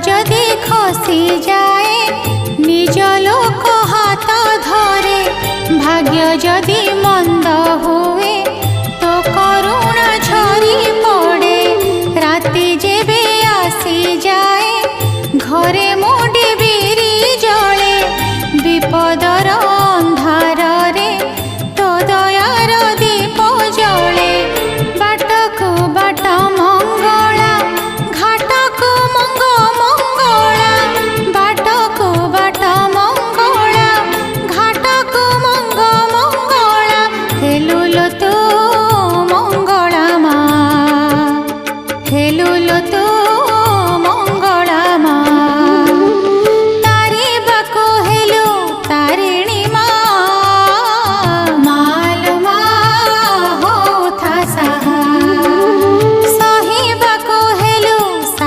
যদি খসি যায় নিজ লোক হাত ধরে, ভাগ্য যদি মন্দ হুয়ে তো করুণা ঝরি পড়ে। রাতি যেবে আসি যায় ঘরে